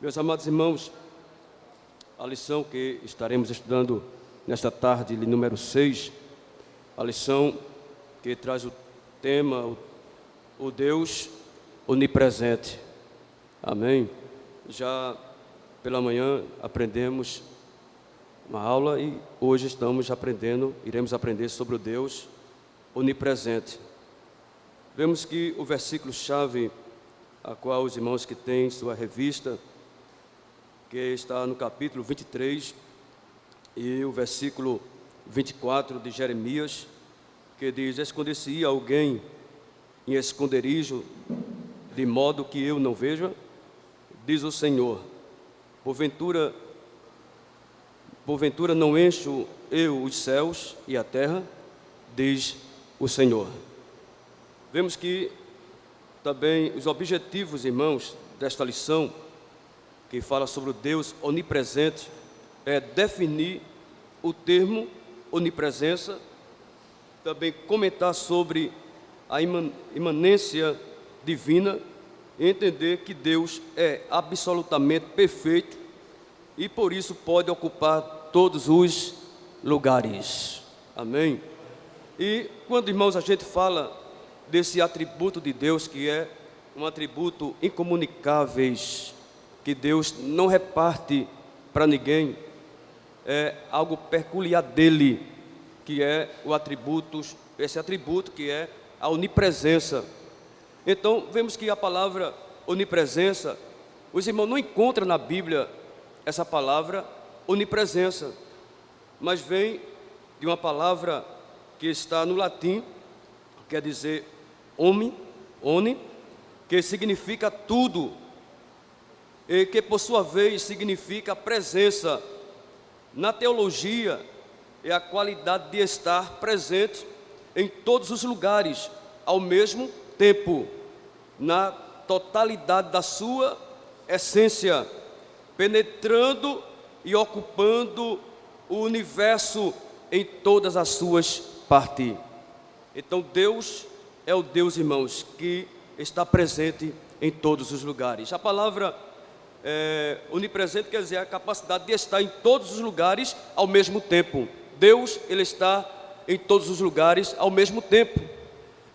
Meus amados irmãos, a lição que estaremos estudando nesta tarde, número 6, a lição que traz o tema, o Deus onipresente. Amém? Já pela manhã aprendemos uma aula e hoje iremos aprender sobre o Deus onipresente. Vemos que o versículo-chave, a qual os irmãos que têm sua revista, que está no capítulo 23, e o versículo 24 de Jeremias, que diz: esconder-se-ia alguém em esconderijo, de modo que eu não veja, diz o Senhor, porventura não encho eu os céus e a terra, diz o Senhor. Vemos que também os objetivos, irmãos, desta lição, que fala sobre o Deus onipresente, é definir o termo onipresença, também comentar sobre a imanência divina e entender que Deus é absolutamente perfeito e por isso pode ocupar todos os lugares. Amém? E quando, irmãos, a gente fala desse atributo de Deus, que é um atributo incomunicáveis, que Deus não reparte para ninguém, é algo peculiar dele, que é esse atributo que é a onipresença. Então, vemos que a palavra onipresença, os irmãos não encontram na Bíblia essa palavra onipresença, mas vem de uma palavra que está no latim, quer dizer oni, que significa tudo, e que por sua vez significa presença. Na teologia é a qualidade de estar presente em todos os lugares, ao mesmo tempo, na totalidade da sua essência, penetrando e ocupando o universo em todas as suas partes. Então Deus é o Deus, irmãos, que está presente em todos os lugares. A palavra onipresente quer dizer a capacidade de estar em todos os lugares ao mesmo tempo. Deus, Ele está em todos os lugares ao mesmo tempo.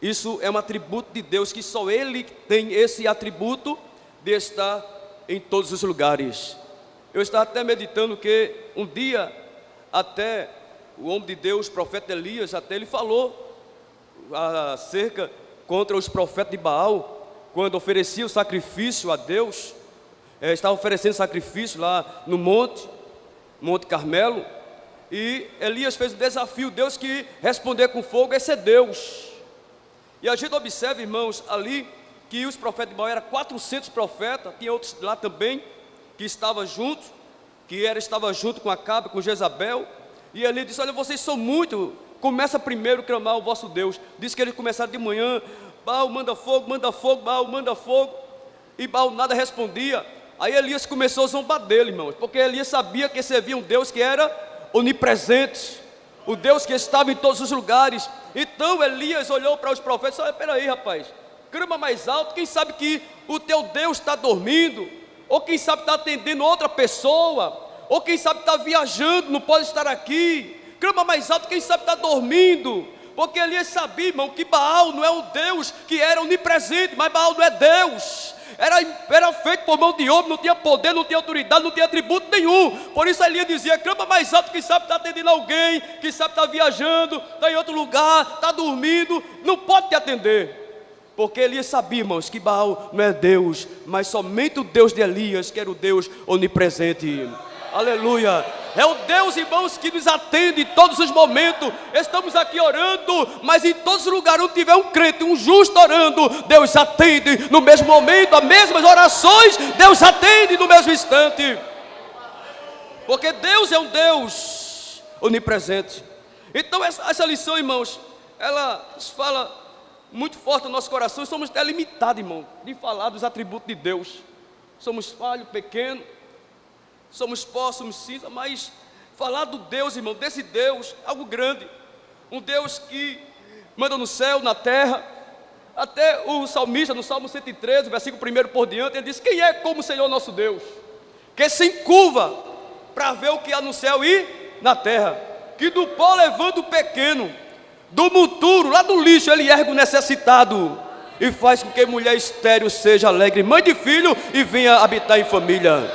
Isso é um atributo de Deus, que só Ele tem esse atributo de estar em todos os lugares. Eu estava até meditando que um dia, até o homem de Deus, o profeta Elias, até ele falou acerca contra os profetas de Baal, quando oferecia o sacrifício a Deus. Estava oferecendo sacrifício lá no Monte Carmelo, e Elias fez o desafio: Deus que responder com fogo, esse é Deus. E a gente observa, irmãos, ali, que os profetas de Baal eram 400 profetas, tinha outros lá também, que estavam juntos, estava junto com Acabe, com Jezabel, e Elias disse: olha, vocês são muitos, começa primeiro a clamar o vosso Deus. Diz que eles começaram de manhã: Baal manda fogo, Baal manda fogo, e Baal nada respondia. Aí Elias começou a zombar dele, irmãos, porque Elias sabia que servia um Deus que era onipresente, o Deus que estava em todos os lugares. Então Elias olhou para os profetas e disse: olha, peraí, rapaz, clama mais alto, quem sabe que o teu Deus está dormindo, ou quem sabe está atendendo outra pessoa, ou quem sabe está viajando, não pode estar aqui. Clama mais alto, quem sabe está dormindo. Porque Elias sabia, irmão, que Baal não é o Deus que era onipresente, mas Baal não é Deus. Era feito por mão de homem, não tinha poder, não tinha autoridade, não tinha atributo nenhum. Por isso Elias dizia: clama mais alto, quem sabe está atendendo alguém, quem sabe está viajando, está em outro lugar, está dormindo, não pode te atender. Porque Elias sabia, irmãos, que Baal não é Deus, mas somente o Deus de Elias, que era o Deus onipresente. Aleluia. É o Deus, irmãos, que nos atende em todos os momentos. Estamos aqui orando, mas em todos os lugares onde tiver um crente, um justo orando, Deus atende no mesmo momento, as mesmas orações, Deus atende no mesmo instante. Porque Deus é um Deus onipresente. Então essa lição, irmãos, ela fala muito forte no nosso coração. Somos até limitados, irmão, de falar dos atributos de Deus. Somos falhos, pequenos, somos pó, somos cinza, mas falar do Deus, irmão, desse Deus, algo grande, um Deus que manda no céu, na terra. Até o salmista, no Salmo 113, versículo 1 por diante, ele diz: quem é como o Senhor nosso Deus? que se encurva para ver o que há no céu e na terra, que do pó levanta o pequeno, do monturo, lá do lixo, ele ergue o necessitado, e faz com que mulher estéril seja alegre, mãe de filho, e venha habitar em família.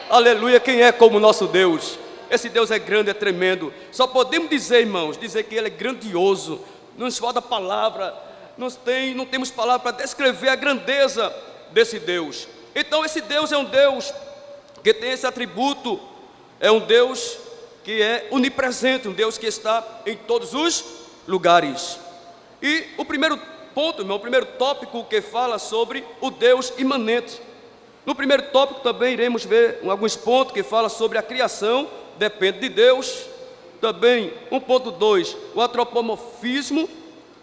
Aleluia, quem é como nosso Deus? Esse Deus é grande, é tremendo. Só podemos dizer, irmãos, dizer que Ele é grandioso. Não nos falta palavra, não temos palavra para descrever a grandeza desse Deus. Então esse Deus é um Deus que tem esse atributo, é um Deus que é onipresente, um Deus que está em todos os lugares. E o primeiro ponto, irmão, o primeiro tópico que fala sobre o Deus imanente. No primeiro tópico também iremos ver alguns pontos que fala sobre a criação, depende de Deus. Também 1.2, o antropomorfismo,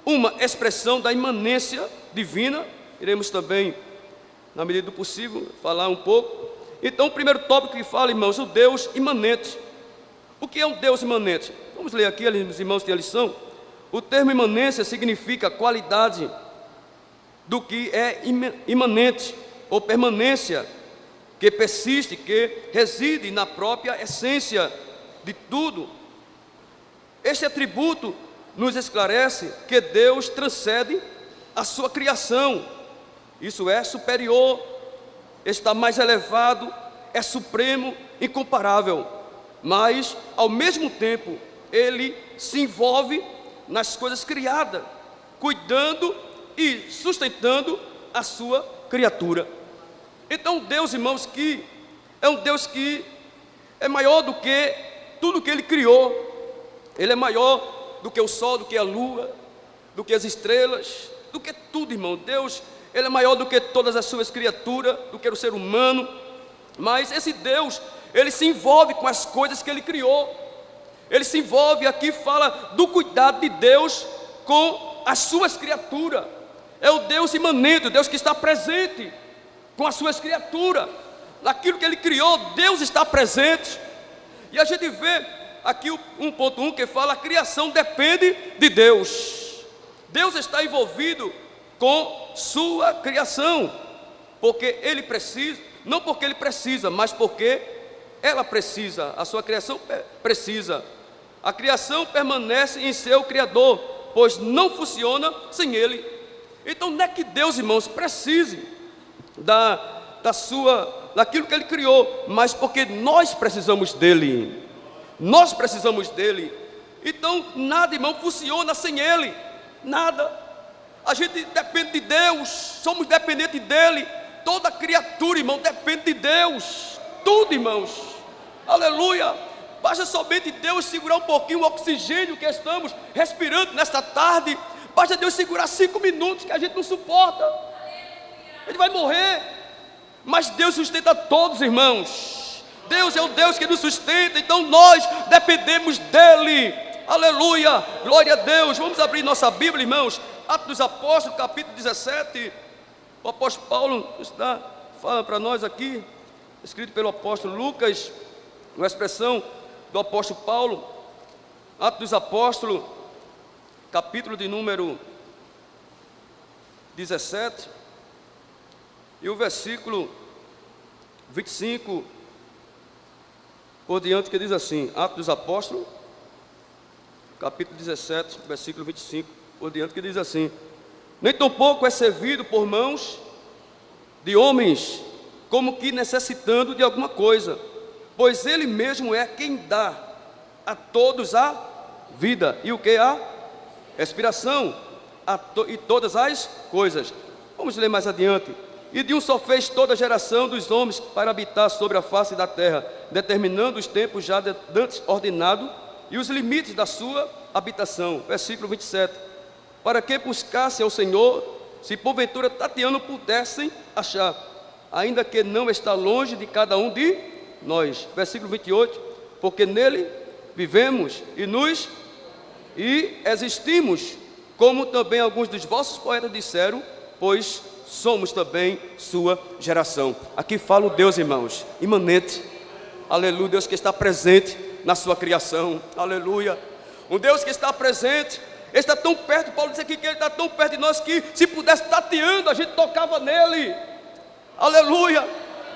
uma expressão da imanência divina. Iremos também, na medida do possível, falar um pouco. Então o primeiro tópico que fala, irmãos, o Deus imanente. O que é um Deus imanente? Vamos ler aqui, os irmãos têm a lição. O termo imanência significa qualidade do que é imanente, ou permanência, que persiste, que reside na própria essência de tudo. Este atributo nos esclarece que Deus transcende a sua criação, isso é superior, está mais elevado, é supremo, incomparável, mas ao mesmo tempo Ele se envolve nas coisas criadas, cuidando e sustentando a sua criatura. Então Deus, irmãos, que é um Deus que é maior do que tudo que Ele criou. Ele é maior do que o sol, do que a lua, do que as estrelas, do que tudo, irmão. Deus, Ele é maior do que todas as suas criaturas, do que o ser humano. Mas esse Deus, Ele se envolve com as coisas que Ele criou. Ele se envolve, aqui fala do cuidado de Deus com as suas criaturas. É o Deus imanente, o Deus que está presente com as suas criaturas. Naquilo que Ele criou, Deus está presente. E a gente vê aqui o 1.1 que fala: a criação depende de Deus. Deus está envolvido com sua criação, porque Ele precisa, não porque Ele precisa, mas porque ela precisa, a sua criação precisa. A criação permanece em seu Criador, pois não funciona sem Ele. Então não é que Deus, irmãos, precise daquilo que Ele criou, mas porque nós precisamos dEle. Nós precisamos dEle. Então nada, irmão, funciona sem Ele. Nada. A gente depende de Deus, somos dependentes dEle. Toda criatura, irmão, depende de Deus. Tudo, irmãos. Aleluia. Basta somente Deus segurar um pouquinho o oxigênio que estamos respirando nesta tarde. Basta Deus segurar 5 minutos que a gente não suporta. A gente vai morrer. Mas Deus sustenta todos, irmãos. Deus é o Deus que nos sustenta. Então nós dependemos dEle. Aleluia, glória a Deus. Vamos abrir nossa Bíblia, irmãos. Atos dos Apóstolos, capítulo 17. O apóstolo Paulo fala para nós aqui, escrito pelo apóstolo Lucas, uma expressão do apóstolo Paulo. Atos dos Apóstolos, capítulo de número 17, e o versículo 25 por diante, que diz assim: Atos dos Apóstolos, capítulo 17, versículo 25 por diante, que diz assim: nem tampouco é servido por mãos de homens, como que necessitando de alguma coisa, pois Ele mesmo é quem dá a todos a vida, e o que? A respiração, e todas as coisas. Vamos ler mais adiante. E de um só fez toda a geração dos homens para habitar sobre a face da terra, determinando os tempos já dantes ordenado e os limites da sua habitação. Versículo 27. Para que buscassem ao Senhor, se porventura tateando pudessem achar, ainda que não está longe de cada um de nós. Versículo 28. Porque nele vivemos e existimos, como também alguns dos vossos poetas disseram, pois somos também sua geração. Aqui fala o Deus, irmãos, imanente. Aleluia, Deus que está presente na sua criação. Aleluia, um Deus que está presente. Ele está tão perto, Paulo diz aqui que Ele está tão perto de nós que se pudesse tateando, a gente tocava nele. Aleluia,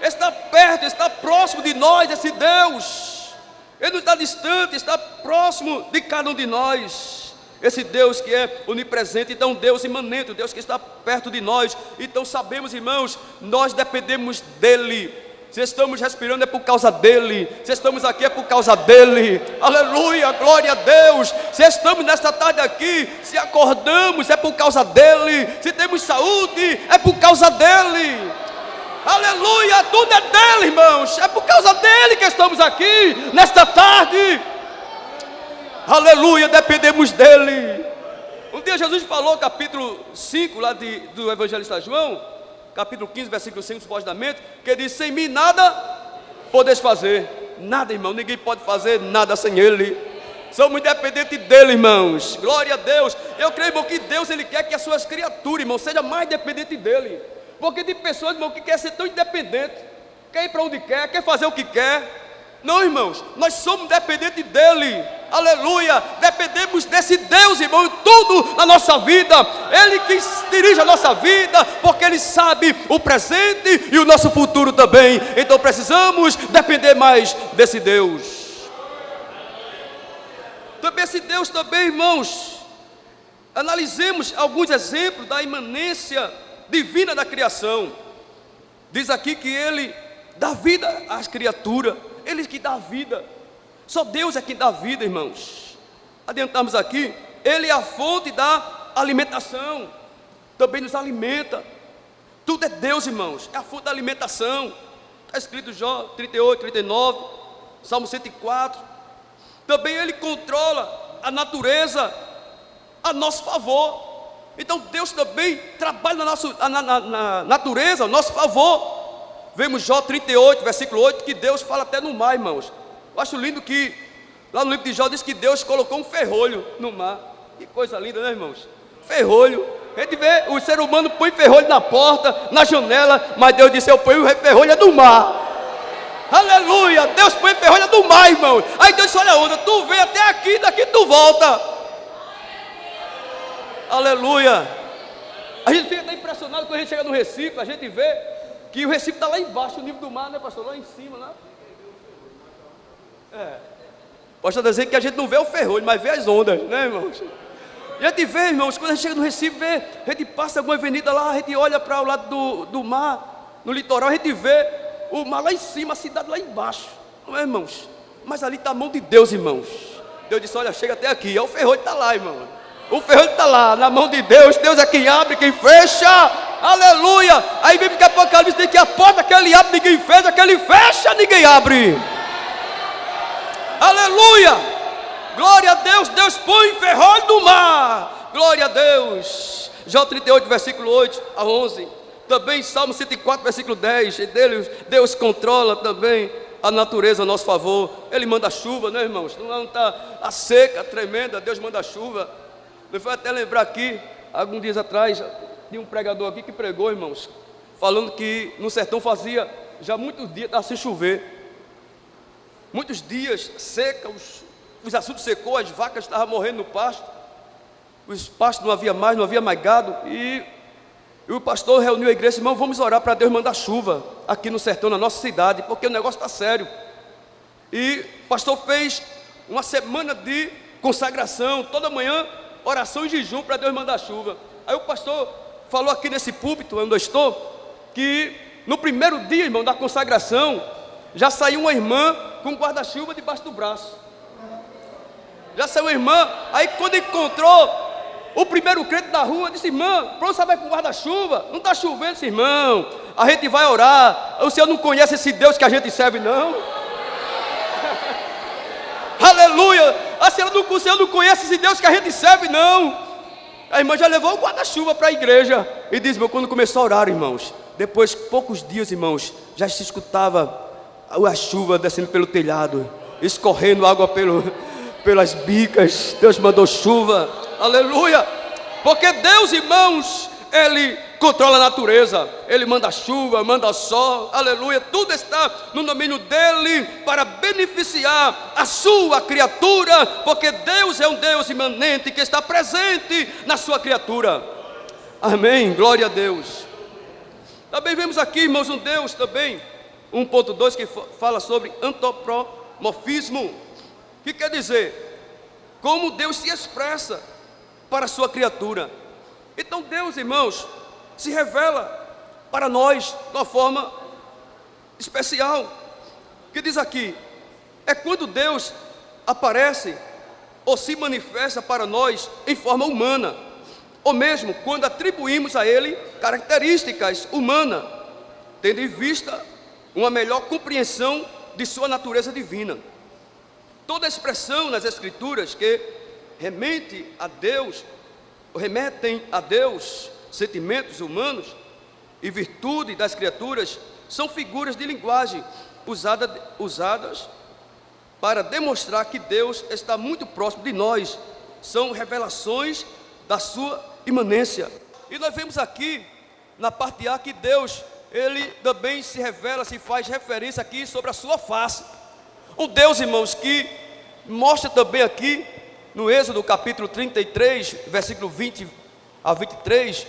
está perto, está próximo de nós, esse Deus. Ele não está distante, está próximo de cada um de nós. Esse Deus que é onipresente, então Deus imanente, o Deus que está perto de nós. Então sabemos, irmãos, nós dependemos dEle. Se estamos respirando é por causa dEle. Se estamos aqui é por causa dEle. Aleluia, glória a Deus. Se estamos nesta tarde aqui, se acordamos é por causa dEle. Se temos saúde é por causa dEle. Aleluia, tudo é dEle, irmãos. É por causa dEle que estamos aqui nesta tarde. Aleluia, dependemos dEle. Um dia Jesus falou, capítulo 5 lá do evangelista João, capítulo 15, versículo 5, supostamente, que ele diz: sem mim nada podes fazer. Nada, irmão, ninguém pode fazer nada sem Ele. Somos dependentes dEle, irmãos. Glória a Deus. Eu creio, irmão, que Deus, Ele quer que as suas criaturas, irmão, sejam mais dependentes dEle. Porque tem pessoas, irmão, que querem ser tão independentes, quer ir para onde quer fazer o que quer. Não, irmãos, nós somos dependentes dEle. Aleluia, dependemos desse Deus, irmão, em tudo na nossa vida. Ele que dirige a nossa vida, porque Ele sabe o presente e o nosso futuro também. Então precisamos depender mais desse Deus. Também esse Deus também, irmãos, analisemos alguns exemplos da imanência divina da criação. Diz aqui que Ele dá vida às criaturas. Ele que dá vida. Só Deus é quem dá vida, irmãos. Adiantamos aqui. Ele é a fonte da alimentação. Também nos alimenta. Tudo é Deus, irmãos. É a fonte da alimentação. Está escrito Jó 38, 39, Salmo 104. Também Ele controla a natureza a nosso favor. Então Deus também trabalha na natureza a nosso favor. Vemos Jó 38, versículo 8, que Deus fala até no mar, irmãos. Eu acho lindo que, lá no livro de Jó, diz que Deus colocou um ferrolho no mar. Que coisa linda, né, irmãos? Ferrolho. A gente vê, o ser humano põe ferrolho na porta, na janela, mas Deus disse: eu ponho o ferrolho do mar. Aleluia, Deus põe ferrolho do mar, irmão. Aí Deus disse: olha a onda, tu vem até aqui, daqui tu volta. Aleluia. A gente fica até impressionado quando a gente chega no Recife, a gente vê que o Recife está lá embaixo, o nível do mar, né, pastor? Lá em cima, lá. Pastor está dizendo que a gente não vê o ferrolho, mas vê as ondas, né, irmãos? A gente vê, irmãos, quando a gente chega no Recife, a gente passa alguma avenida lá, a gente olha para o lado do mar, no litoral, a gente vê o mar lá em cima, a cidade lá embaixo, não é, irmãos? Mas ali está a mão de Deus, irmãos. Deus disse: olha, chega até aqui, o ferrolho está lá, irmão. O ferrolho está lá, na mão de Deus. Deus é quem abre, quem fecha. Aleluia. Aí vem que Apocalipse diz que a porta que Ele abre, ninguém fecha, que Ele fecha, ninguém abre. Aleluia. Glória a Deus. Deus põe ferrolho no mar. Glória a Deus. Jó 38, versículo 8 a 11. Também Salmo 104, versículo 10. Deus controla também a natureza a nosso favor. Ele manda chuva, né, irmãos? Não está a seca tremenda, Deus manda chuva. Me foi até lembrar aqui, alguns dias atrás, de um pregador aqui que pregou, irmãos, falando que no sertão fazia já muitos dias sem chover. Muitos dias seca, os açudes secou, as vacas estavam morrendo no pasto, os pastos não havia mais gado, e o pastor reuniu a igreja e disse: irmão, vamos orar para Deus mandar chuva aqui no sertão, na nossa cidade, porque o negócio está sério. E o pastor fez uma semana de consagração, toda manhã, oração e jejum para Deus mandar chuva. Aí o pastor falou aqui nesse púlpito onde eu estou, que no primeiro dia, irmão, da consagração, já saiu uma irmã com um guarda-chuva debaixo do braço. Já saiu uma irmã, aí quando encontrou o primeiro crente da rua, disse: irmã, para onde você vai com guarda-chuva? Não está chovendo, disse: irmão, a gente vai orar. O senhor não conhece esse Deus que a gente serve, não? Aleluia. A senhora o senhor não conhece esse Deus que a gente serve, não? A irmã já levou o guarda-chuva para a igreja e diz: meu, quando começou a orar, irmãos, depois poucos dias, irmãos, já se escutava a chuva descendo pelo telhado, escorrendo água pelas bicas. Deus mandou chuva. Aleluia. Porque Deus, irmãos, Ele controla a natureza. Ele manda chuva, manda sol. Aleluia. Tudo está no domínio dEle para beneficiar a sua criatura, porque Deus é um Deus imanente que está presente na sua criatura. Amém. Glória a Deus. Também vemos aqui, irmãos, um Deus também 1.2, que fala sobre antropomorfismo, que quer dizer como Deus se expressa para a sua criatura. Então Deus, irmãos, se revela para nós de uma forma especial, que diz aqui, é quando Deus aparece ou se manifesta para nós em forma humana, ou mesmo quando atribuímos a Ele características humanas, tendo em vista uma melhor compreensão de sua natureza divina. Toda expressão nas Escrituras que remetem a Deus sentimentos humanos e virtude das criaturas são figuras de linguagem usadas para demonstrar que Deus está muito próximo de nós. São revelações da sua imanência. E nós vemos aqui na parte A que Deus, Ele também se revela, se faz referência aqui sobre a sua face. Um Deus, irmãos, que mostra também aqui no Êxodo capítulo 33, versículo 20 a 23,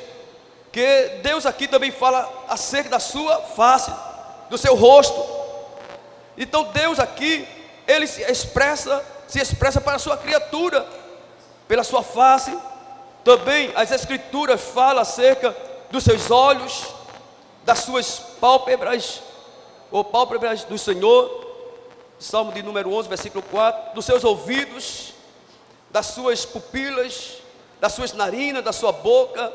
que Deus aqui também fala acerca da sua face, do seu rosto. Então Deus aqui, Ele se expressa para a sua criatura, pela sua face. Também as Escrituras falam acerca dos seus olhos, das suas pálpebras, ou pálpebras do Senhor, Salmo de número 11, versículo 4, dos seus ouvidos, das suas pupilas, das suas narinas, da sua boca,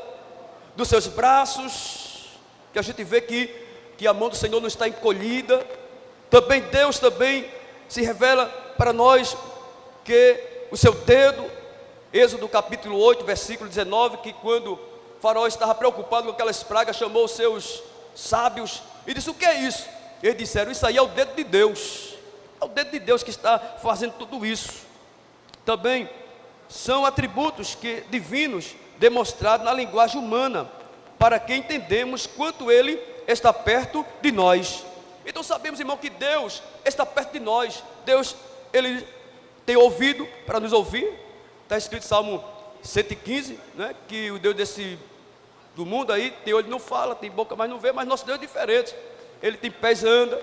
dos seus braços, que a gente vê que a mão do Senhor não está encolhida. Também Deus também se revela para nós que o seu dedo, Êxodo capítulo 8, versículo 19, que quando o faraó estava preocupado com aquelas pragas, chamou os seus sábios e disse: o que é isso? Eles disseram: isso aí é o dedo de Deus, é o dedo de Deus que está fazendo tudo isso. Também são atributos divinos demonstrados na linguagem humana, para que entendemos quanto Ele está perto de nós. Então sabemos, irmão, que Deus está perto de nós. Deus, Ele tem ouvido para nos ouvir. Está escrito em Salmo 115, né, que o Deus do mundo aí tem olho, não fala, tem boca, mas não vê. Mas nosso Deus é diferente. Ele tem pés, anda,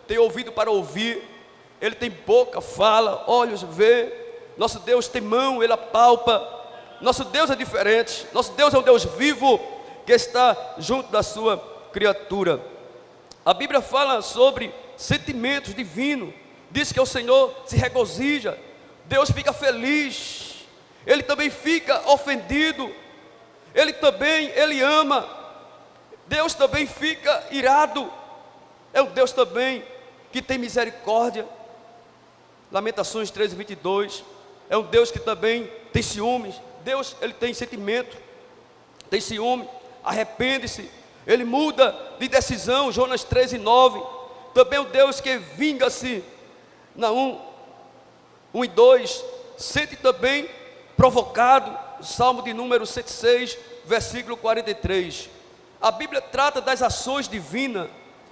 tem ouvido para ouvir, Ele tem boca, fala, olhos, vê. Nosso Deus tem mão, Ele apalpa. Nosso Deus é diferente. Nosso Deus é um Deus vivo, que está junto da sua criatura. A Bíblia fala sobre sentimentos divinos. Diz que o Senhor se regozija, Deus fica feliz, Ele também fica ofendido, Ele ama, Deus também fica irado. É um Deus também que tem misericórdia. Lamentações 13, 22. É um Deus que também tem ciúmes. Deus, Ele tem sentimento, tem ciúme, arrepende-se, Ele muda de decisão. Jonas 13, 9. Também é um Deus que vinga-se. Naum 1 e 2. Sente também provocado. Salmo de número 106, versículo 43. A Bíblia trata das ações divinas.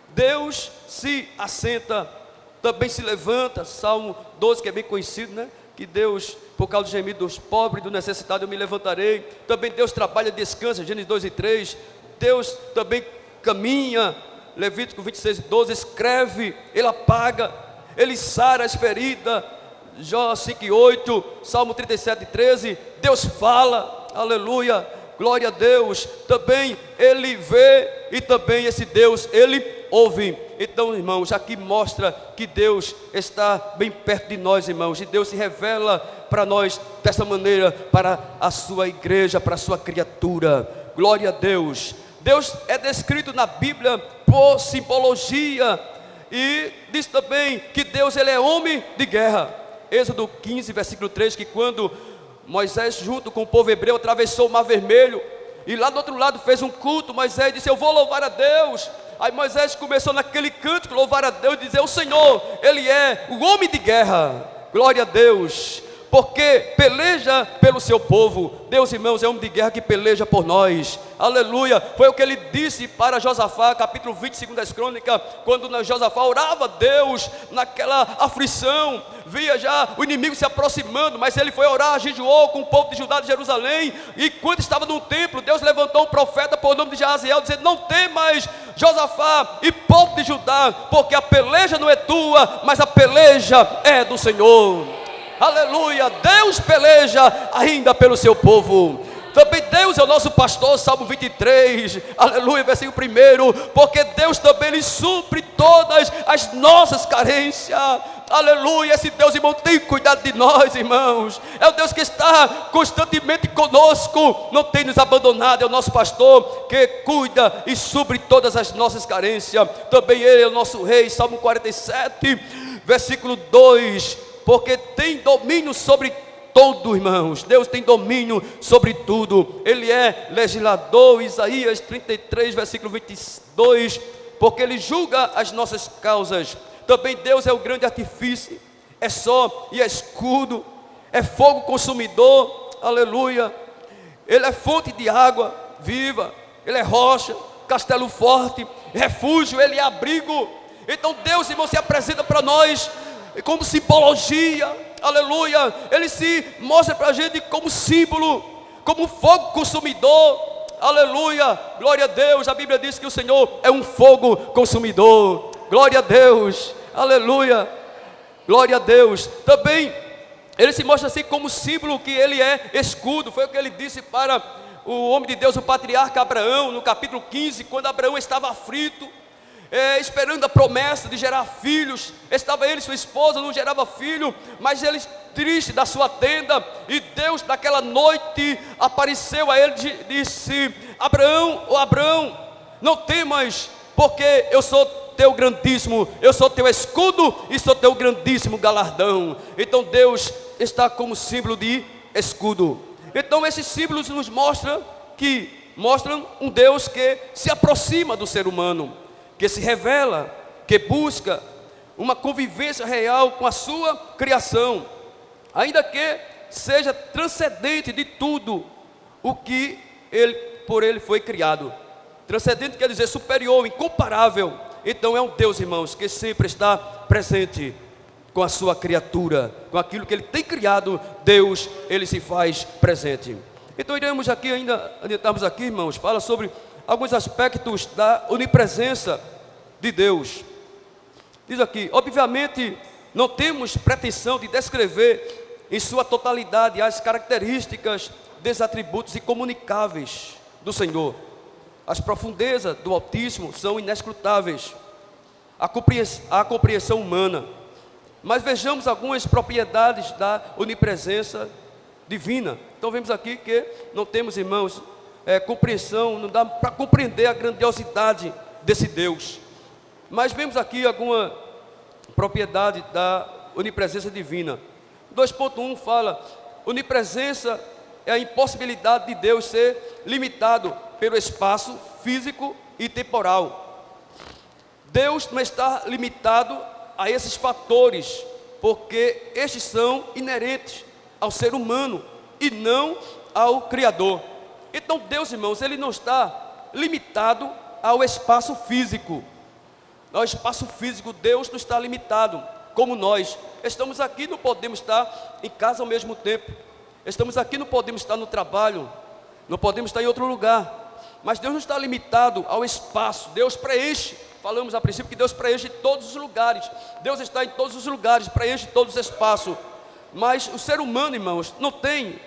Deus se assenta, também se levanta. Salmo 12, que é bem conhecido, né? Que Deus, por causa do gemido dos pobres, do necessitado, eu me levantarei. Também Deus trabalha, descansa, Gênesis 2 e 3. Deus também caminha, Levítico 26 e 12, escreve, Ele apaga, Ele sara as feridas, Jó 5 e 8, Salmo 37 e 13. Deus fala, aleluia, glória a Deus. Também Ele vê, e também esse Deus, Ele ouve. Então, irmãos, aqui mostra que Deus está bem perto de nós, irmãos, e Deus se revela para nós dessa maneira, para a sua igreja, para a sua criatura. Glória a Deus. Deus é descrito na Bíblia por simbologia, e diz também que Deus, Ele é homem de guerra. Êxodo 15, versículo 3, que quando Moisés, junto com o povo hebreu, atravessou o Mar Vermelho, e lá do outro lado fez um culto, Moisés disse: eu vou louvar a Deus. Aí Moisés começou naquele cântico, louvar a Deus, dizer: o Senhor, Ele é o homem de guerra. Glória a Deus, porque peleja pelo seu povo. Deus, irmãos, é homem de guerra que peleja por nós. aleluia. Foi o que ele disse para Josafá, capítulo 22 das Crônicas, quando Josafá orava a Deus naquela aflição, via já o inimigo se aproximando, mas ele foi orar, jejuou com o povo de Judá, de Jerusalém, e quando estava no templo, Deus levantou um profeta por nome de Jaziel, dizendo: não temas, Josafá e povo de Judá, porque a peleja não é tua, mas a peleja é do Senhor. Aleluia, Deus peleja ainda pelo seu povo. Também Deus é o nosso pastor, Salmo 23, aleluia, versículo 1, porque Deus também lhe supre todas as nossas carências, aleluia. Esse Deus, irmão, tem cuidado de nós, irmãos, é o Deus que está constantemente conosco, não tem nos abandonado, é o nosso pastor que cuida e supre todas as nossas carências. Também Ele é o nosso rei, Salmo 47, versículo 2, porque tem domínio sobre todo, irmãos. Deus tem domínio sobre tudo. Ele é legislador. Isaías 33, versículo 22, porque Ele julga as nossas causas. Também Deus é o grande artifício, é só e é escudo, é fogo consumidor, aleluia. Ele é fonte de água viva, Ele é rocha, castelo forte, refúgio, Ele é abrigo. Então Deus, irmão, se apresenta para nós como simbologia, aleluia. Ele se mostra para a gente como símbolo, como fogo consumidor, aleluia, glória a Deus. A Bíblia diz que o Senhor é um fogo consumidor, glória a Deus, aleluia, glória a Deus. Também Ele se mostra assim como símbolo que Ele é escudo. Foi o que Ele disse para o homem de Deus, o patriarca Abraão, no capítulo 15, quando Abraão estava aflito, esperando a promessa de gerar filhos. Estava ele e sua esposa, não gerava filho, mas ele triste da sua tenda, e Deus naquela noite apareceu a ele e disse: Abraão, oh Abraão, não temas, porque eu sou teu grandíssimo, eu sou teu escudo e sou teu grandíssimo galardão. Então Deus está como símbolo de escudo. Então esses símbolos nos mostram um Deus que se aproxima do ser humano, que se revela, que busca uma convivência real com a sua criação, ainda que seja transcendente de tudo o que por ele foi criado. Transcendente quer dizer superior, incomparável. Então é um Deus, irmãos, que sempre está presente com a sua criatura, com aquilo que Ele tem criado. Deus, Ele se faz presente. Então iremos aqui, ainda estamos aqui, irmãos, fala sobre alguns aspectos da onipresença de Deus. Diz aqui: obviamente não temos pretensão de descrever em sua totalidade as características dos atributos incomunicáveis do Senhor. As profundezas do Altíssimo são inescrutáveis à compreensão humana, mas vejamos algumas propriedades da onipresença divina. Então vemos aqui que não temos, irmãos, compreensão, não dá para compreender a grandiosidade desse Deus. Mas vemos aqui alguma propriedade da onipresença divina. 2.1 fala: onipresença é a impossibilidade de Deus ser limitado pelo espaço físico e temporal. Deus não está limitado a esses fatores, porque estes são inerentes ao ser humano e não ao Criador. Então Deus, irmãos, Ele não está limitado ao espaço físico. Ao espaço físico, Deus não está limitado, como nós. Estamos aqui, não podemos estar em casa ao mesmo tempo. Estamos aqui, não podemos estar no trabalho, não podemos estar em outro lugar. Mas Deus não está limitado ao espaço. Deus preenche. Falamos a princípio que Deus preenche todos os lugares. Deus está em todos os lugares, preenche todos os espaços. Mas o ser humano, irmãos, não tem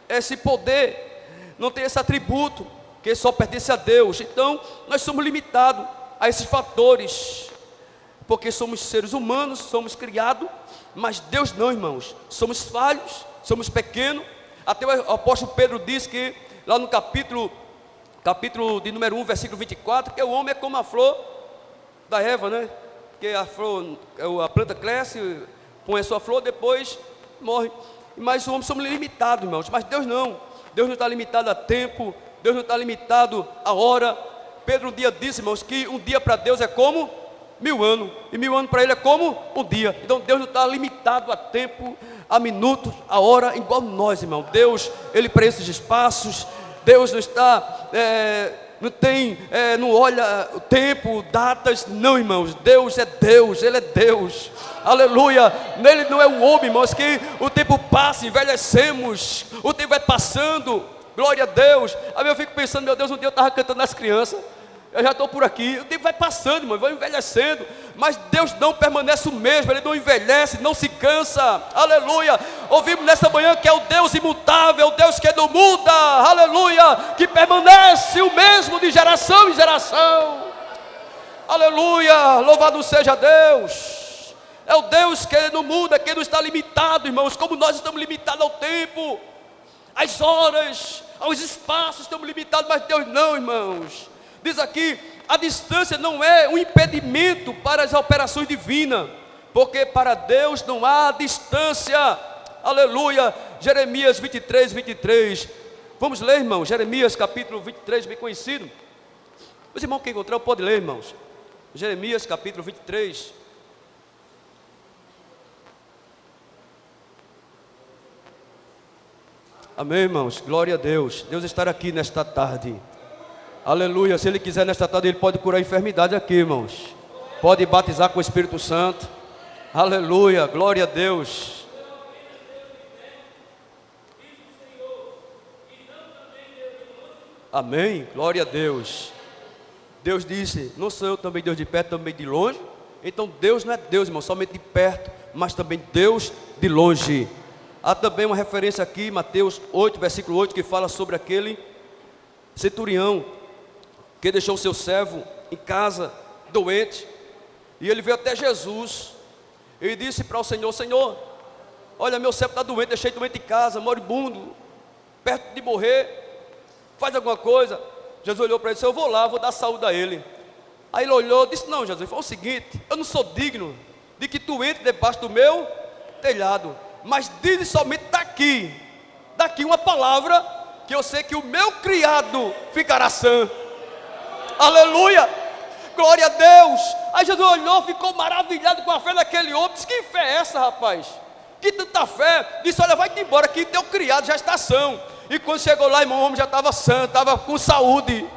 esse poder, não tem esse atributo que só pertence a Deus. Então nós somos limitados a esses fatores, porque somos seres humanos, somos criados. Mas Deus não, irmãos, somos falhos, somos pequenos. Até o apóstolo Pedro diz que lá no capítulo de número 1, versículo 24, que o homem é como a flor da erva, né? Que a planta cresce, põe a sua flor, depois morre. Mas o homem somos limitados, irmãos. Mas Deus não. Deus não está limitado a tempo, Deus não está limitado a hora. Pedro um dia disse, irmãos, que um dia para Deus é como 1000 anos, e 1000 anos para Ele é como um dia. Então Deus não está limitado a tempo, a minutos, a hora, igual nós, irmão. Deus, Ele preenche os espaços, Deus não está, não olha o tempo, datas, não, irmãos. Deus é Deus, Ele é Deus, aleluia. Nele não é o homem, irmãos, que o tempo passa, envelhecemos, o tempo vai passando, glória a Deus. Aí eu fico pensando, meu Deus, um dia eu estava cantando nas crianças, eu já estou por aqui, o tempo vai passando, irmão, vai envelhecendo, mas Deus não permanece o mesmo, Ele não envelhece, não se cansa, aleluia. Ouvimos nessa manhã que é o Deus imutável, o Deus que não muda, aleluia, que permanece o mesmo de geração em geração, aleluia, louvado seja Deus. É o Deus que não muda, que não está limitado, irmãos, como nós estamos limitados ao tempo, às horas, aos espaços, estamos limitados, mas Deus não, irmãos. Diz aqui, a distância não é um impedimento para as operações divinas, porque para Deus não há distância, aleluia. Jeremias 23, 23, vamos ler, irmão, Jeremias capítulo 23, bem conhecido. Os irmãos que encontraram, pode ler, irmãos, Jeremias capítulo 23. Amém, irmãos, glória a Deus. Deus estará aqui nesta tarde, aleluia. Se Ele quiser nesta tarde, Ele pode curar a enfermidade aqui, irmãos. Pode batizar com o Espírito Santo, aleluia, glória a Deus. Amém, glória a Deus. Deus disse, não sou eu também Deus de perto, também de longe? Então Deus não é Deus, irmão, somente de perto, mas também Deus de longe. Há também uma referência aqui, Mateus 8, versículo 8, que fala sobre aquele centurião que deixou o seu servo em casa, doente, e ele veio até Jesus, e disse para o Senhor, Senhor, olha, meu servo está doente, deixei doente em casa, moribundo, perto de morrer, faz alguma coisa. Jesus olhou para ele e disse, eu vou lá, vou dar saúde a ele. Aí ele olhou e disse, não, Jesus, foi o seguinte, eu não sou digno de que tu entre debaixo do meu telhado, mas diz somente daqui uma palavra, que eu sei que o meu criado ficará sã. Aleluia, glória a Deus. Aí Jesus olhou, ficou maravilhado com a fé daquele homem, disse, que fé é essa, rapaz? Que tanta fé? Disse, olha, vai-te embora, que teu criado já está são. E quando chegou lá, irmão, o homem já estava sã, estava com saúde,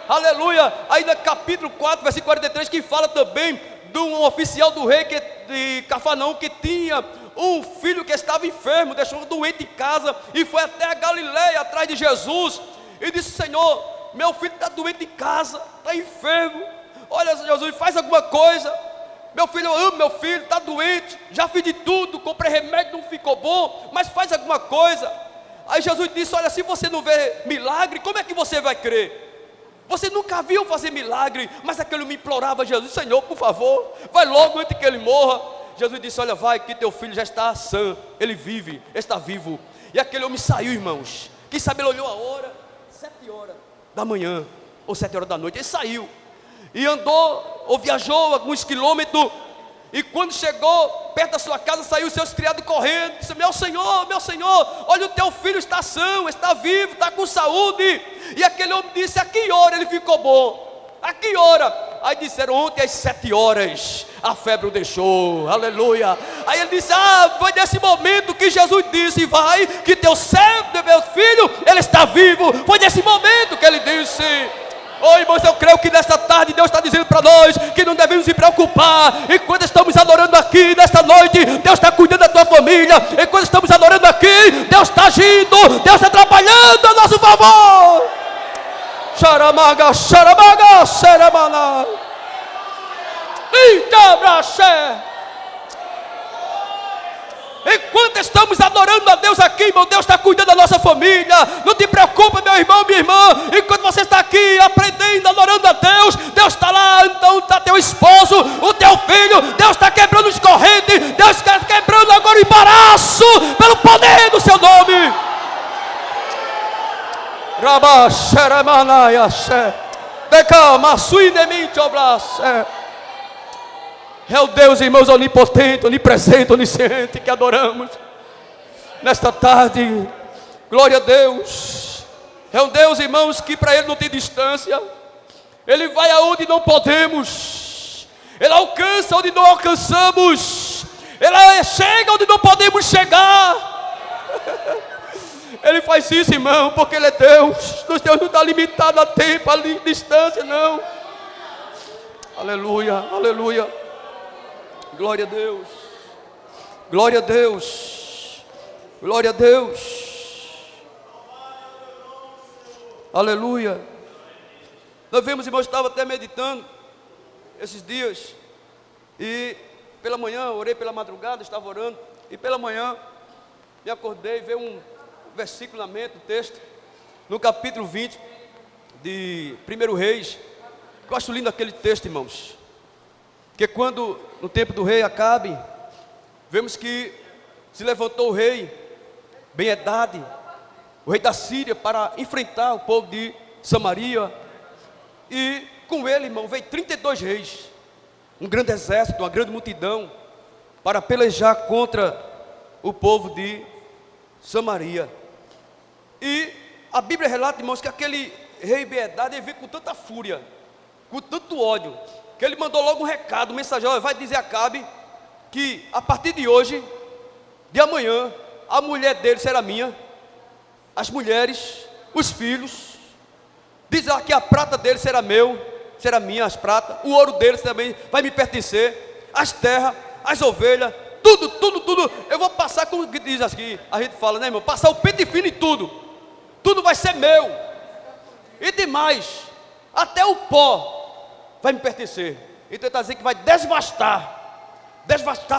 aleluia. Aí no capítulo 4, versículo 43, que fala também de um oficial do rei de Cafarnaum, que tinha um filho que estava enfermo, deixou doente em casa, e foi até a Galileia, atrás de Jesus, e disse, Senhor, meu filho está doente em casa, está enfermo, olha Jesus, faz alguma coisa, meu filho, eu amo meu filho, está doente, já fiz de tudo, comprei remédio, não ficou bom, mas faz alguma coisa. Aí Jesus disse, olha, se você não vê milagre, como é que você vai crer? Você nunca viu fazer milagre, mas aquele me implorava, Jesus, Senhor, por favor, vai logo antes que ele morra. Jesus disse, olha, vai que teu filho já está sã, ele vive, está vivo. E aquele homem saiu, irmãos, quem sabe ele olhou a hora, 7 horas da manhã, ou 7 horas da noite, ele saiu, e andou, ou viajou alguns quilômetros, e quando chegou perto da sua casa, saiu os seus criados correndo, disse, meu Senhor, olha, o teu filho está são, está vivo, está com saúde. E aquele homem disse, a que hora ele ficou bom? A que hora? Aí disseram, ontem às 7 horas, a febre o deixou, aleluia. Aí ele disse, foi nesse momento que Jesus disse, vai, que teu servo, meu filho, ele está vivo. Foi nesse momento que ele disse. Oh, irmãos, eu creio que nesta tarde Deus está dizendo para nós que não devemos se preocupar. Enquanto estamos adorando aqui nesta noite, Deus está cuidando da tua família. Enquanto estamos adorando aqui, Deus está agindo, Deus está trabalhando a nosso favor. Xaramaga, xaramaga, xaramana. Itabraxé. Enquanto estamos adorando a Deus aqui, irmão, Deus está cuidando da nossa família. Não te preocupa, meu irmão, minha irmã. Enquanto você está aqui aprendendo, adorando a Deus, Deus está lá, então está teu esposo, o teu filho. Deus está quebrando os correntes, Deus está quebrando agora o embaraço, pelo poder do seu nome. É o Deus, irmãos, onipotente, onipresente, onisciente, que adoramos nesta tarde. Glória a Deus. É um Deus, irmãos, que para Ele não tem distância. Ele vai aonde não podemos, Ele alcança onde não alcançamos, Ele chega onde não podemos chegar. Ele faz isso, irmão, porque Ele é Deus. Deus não está limitado a tempo, a distância, não. Aleluia, aleluia. Glória a Deus. Glória a Deus. Glória a Deus. Aleluia. Nós vemos, irmãos, estava até meditando esses dias. E pela manhã, orei pela madrugada, estava orando. E pela manhã, me acordei e veio um versículo na mente, um texto. No capítulo 20 de 1 Reis. Eu acho lindo aquele texto, irmãos. Que quando, no tempo do rei Acabe, vemos que se levantou o rei Ben-Hadad, o rei da Síria, para enfrentar o povo de Samaria. E com ele, irmão, veio 32 reis, um grande exército, uma grande multidão, para pelejar contra o povo de Samaria. E a Bíblia relata, irmãos, que aquele rei Ben-Hadad, ele veio com tanta fúria, com tanto ódio, que ele mandou logo um recado, um mensageiro: vai dizer a Acabe que a partir de hoje, de amanhã, a mulher dele será minha, as mulheres, os filhos. Diz lá que a prata dele será minha, as pratas, o ouro dele também vai me pertencer, as terras, as ovelhas, tudo. Eu vou passar, como diz aqui, a gente fala, né, irmão? Passar o pente fino em tudo vai ser meu. E demais, até o pó vai me pertencer. Então ele está dizendo que vai devastar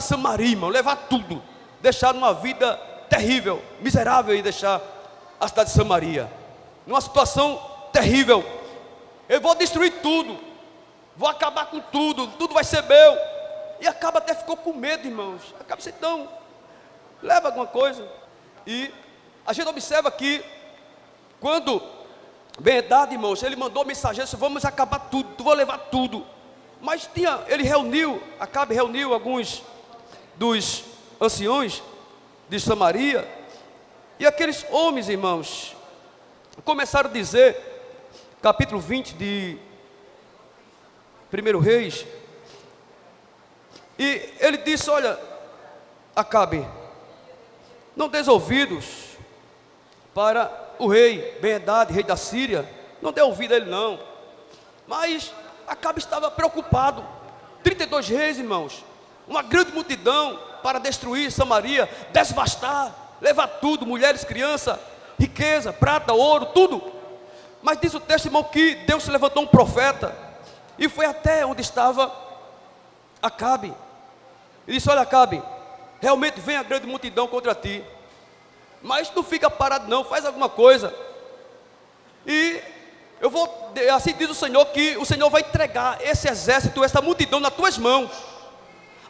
Samaria, irmão, levar tudo, deixar uma vida terrível, miserável, e deixar a cidade de Samaria numa situação terrível. Eu vou destruir tudo, vou acabar com tudo vai ser meu. E Acabe até ficou com medo, irmãos. Acabe disse: então, leva alguma coisa. E a gente observa que quando Ben-Hadad, irmãos, ele mandou mensageiro: vamos acabar tudo, vou levar tudo. Mas Acabe reuniu alguns dos anciões de Samaria, e aqueles homens, irmãos, começaram a dizer, capítulo 20 de 1 Reis, e ele disse: olha, Acabe, não dês ouvidos para o rei Ben-Hadad, rei da Síria, não dê ouvido a ele não. Mas Acabe estava preocupado. 32 reis, irmãos, uma grande multidão para destruir Samaria, devastar, levar tudo, mulheres, crianças, riqueza, prata, ouro, tudo. Mas diz o texto, irmão, que Deus se levantou um profeta e foi até onde estava Acabe. E disse: olha, Acabe, realmente vem a grande multidão contra ti, mas não fica parado não, faz alguma coisa. E eu vou, assim diz o Senhor, que o Senhor vai entregar esse exército, essa multidão nas tuas mãos.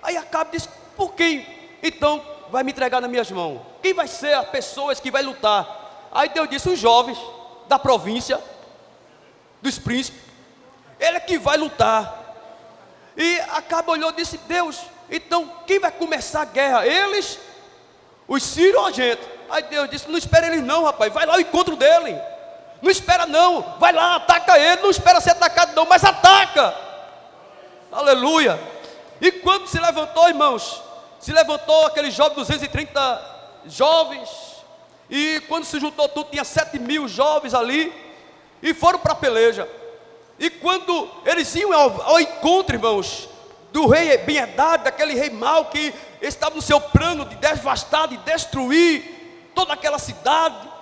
Aí Acabe disse: por quem então vai me entregar nas minhas mãos? Quem vai ser as pessoas que vai lutar? Aí Deus disse: os jovens da província, dos príncipes, ele é que vai lutar. E Acabe olhou e disse: Deus, então quem vai começar a guerra? Eles, os sírios ou a gente? Aí Deus disse: não espera eles não, rapaz, vai lá ao encontro dele. Não espera não, vai lá, ataca ele, não espera ser atacado não, mas ataca. Aleluia. E quando se levantou, irmãos, se levantou aquele jovem, 230 jovens, e quando se juntou tudo, tinha 7.000 jovens ali, e foram para a peleja. E quando eles iam ao encontro, irmãos, do rei Ben-Hadad, daquele rei mau que estava no seu plano de devastar, de destruir toda aquela cidade,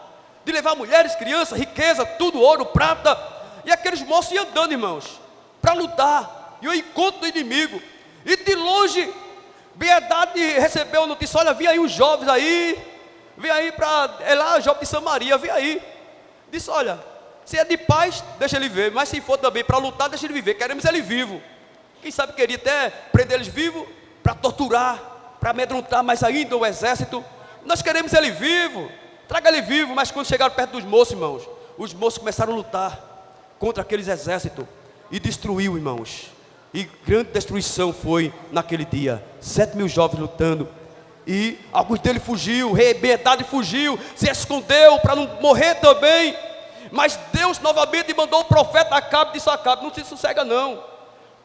de levar mulheres, crianças, riqueza, tudo, ouro, prata, e aqueles moços iam andando, irmãos, para lutar, e o encontro do inimigo. E de longe, Ben-Hadad recebeu a notícia: olha, vem aí os jovens aí, vem aí é lá o jovem de Samaria, vem aí. Disse: olha, se é de paz, deixa ele ver, mas se for também para lutar, deixa ele viver, queremos ele vivo. Quem sabe queria até prender eles vivos, para torturar, para amedrontar mais ainda o exército. Nós queremos ele vivo, traga ele vivo. Mas quando chegaram perto dos moços, irmãos, os moços começaram a lutar contra aqueles exércitos, e destruiu, irmãos, e grande destruição foi naquele dia. 7.000 jovens lutando, e alguns deles fugiu, o rei Ben-Hadad fugiu, se escondeu para não morrer também. Mas Deus novamente mandou o profeta Acabe e disse: Acabe, não se sossega não,